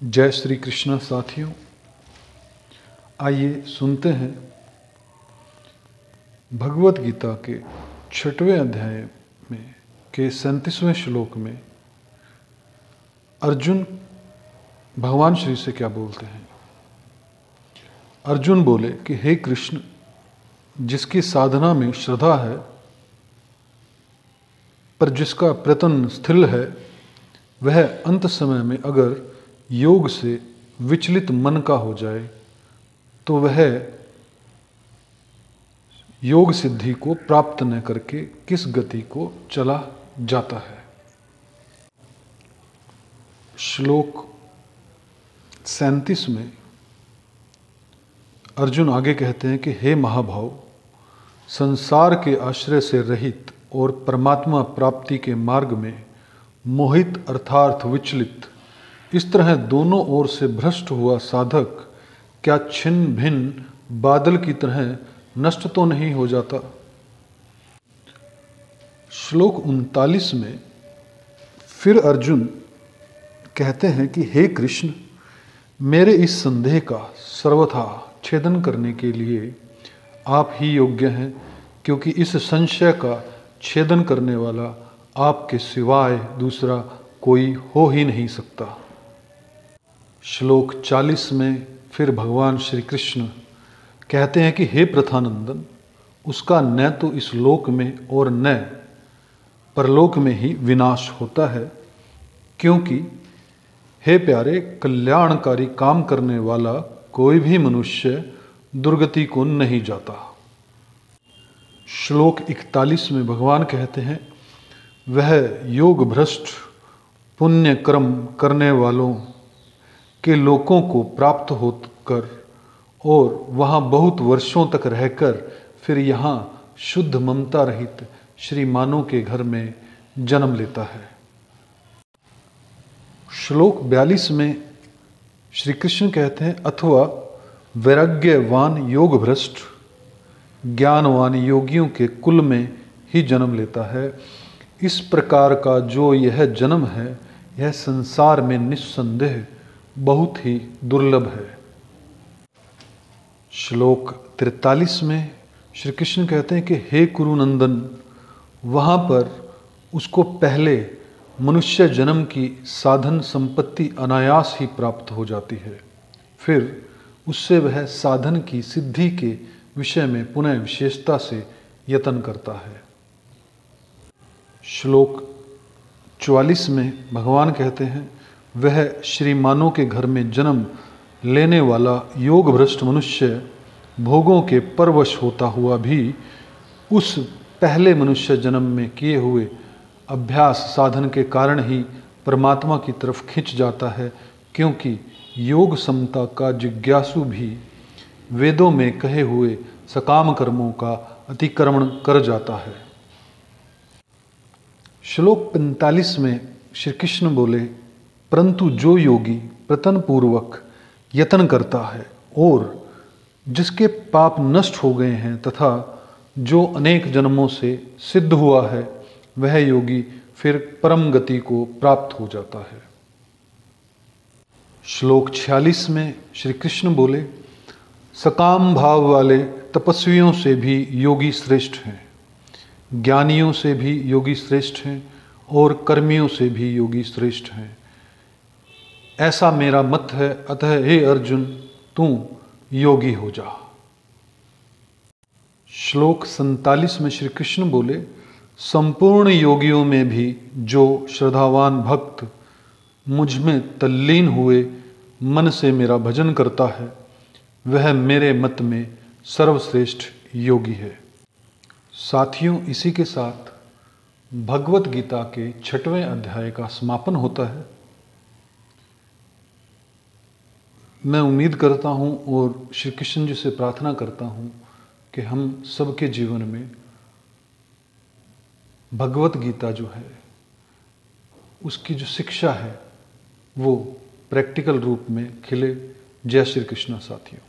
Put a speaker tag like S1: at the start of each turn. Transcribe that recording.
S1: जय श्री कृष्ण साथियों, आइए सुनते हैं भगवत गीता के 6वें अध्याय में के 37वें श्लोक में अर्जुन भगवान श्री से क्या बोलते हैं। अर्जुन बोले कि हे कृष्ण, जिसकी साधना में श्रद्धा है पर जिसका प्रयत्न स्थिर है, वह अंत समय में अगर योग से विचलित मन का हो जाए तो वह योग सिद्धि को प्राप्त न करके किस गति को चला जाता है। श्लोक 37 में अर्जुन आगे कहते हैं कि हे महाभाव, संसार के आश्रय से रहित और परमात्मा प्राप्ति के मार्ग में मोहित अर्थात विचलित, इस तरह दोनों ओर से भ्रष्ट हुआ साधक क्या छिन्न भिन्न बादल की तरह नष्ट तो नहीं हो जाता। श्लोक 39 में फिर अर्जुन कहते हैं कि हे कृष्ण, मेरे इस संदेह का सर्वथा छेदन करने के लिए आप ही योग्य हैं, क्योंकि इस संशय का छेदन करने वाला आपके सिवाय दूसरा कोई हो ही नहीं सकता। श्लोक 40 में फिर भगवान श्री कृष्ण कहते हैं कि हे प्रथानंदन, उसका न तो इस लोक में और न परलोक में ही विनाश होता है, क्योंकि हे प्यारे, कल्याणकारी काम करने वाला कोई भी मनुष्य दुर्गति को नहीं जाता। श्लोक 41 में भगवान कहते हैं, वह योग भ्रष्ट पुण्य कर्म करने वालों के लोकों को प्राप्त होकर और वहाँ बहुत वर्षों तक रहकर फिर यहाँ शुद्ध ममता रहित श्रीमानों के घर में जन्म लेता है। श्लोक 42 में श्री कृष्ण कहते हैं, अथवा वैराग्यवान योग भ्रष्ट ज्ञानवान योगियों के कुल में ही जन्म लेता है। इस प्रकार का जो यह जन्म है, यह संसार में निस्संदेह बहुत ही दुर्लभ है। श्लोक 43 में श्री कृष्ण कहते हैं कि हे कुरुनंदन, वहाँ पर उसको पहले मनुष्य जन्म की साधन संपत्ति अनायास ही प्राप्त हो जाती है, फिर उससे वह साधन की सिद्धि के विषय में पुनः विशेषता से यत्न करता है। श्लोक 44 में भगवान कहते हैं, वह श्रीमानों के घर में जन्म लेने वाला योग भ्रष्ट मनुष्य भोगों के परवश होता हुआ भी उस पहले मनुष्य जन्म में किए हुए अभ्यास साधन के कारण ही परमात्मा की तरफ खिंच जाता है, क्योंकि योग समता का जिज्ञासु भी वेदों में कहे हुए सकाम कर्मों का अतिक्रमण कर जाता है। श्लोक 45 में श्री कृष्ण बोले, परंतु जो योगी प्रयत्न पूर्वक यत्न करता है और जिसके पाप नष्ट हो गए हैं तथा जो अनेक जन्मों से सिद्ध हुआ है, वह योगी फिर परम गति को प्राप्त हो जाता है। श्लोक 46 में श्री कृष्ण बोले, सकाम भाव वाले तपस्वियों से भी योगी श्रेष्ठ हैं, ज्ञानियों से भी योगी श्रेष्ठ हैं और कर्मियों से भी योगी श्रेष्ठ हैं। ऐसा मेरा मत है, अतः हे अर्जुन, तू योगी हो जा। श्लोक 47 में श्री कृष्ण बोले, संपूर्ण योगियों में भी जो श्रद्धावान भक्त मुझ में तल्लीन हुए मन से मेरा भजन करता है, वह मेरे मत में सर्वश्रेष्ठ योगी है। साथियों, इसी के साथ भगवत गीता के 6वें अध्याय का समापन होता है। मैं उम्मीद करता हूँ और श्री कृष्ण जी से प्रार्थना करता हूँ कि हम सबके जीवन में भगवत गीता जो है, उसकी जो शिक्षा है वो प्रैक्टिकल रूप में खिले। जय श्री कृष्ण साथियों।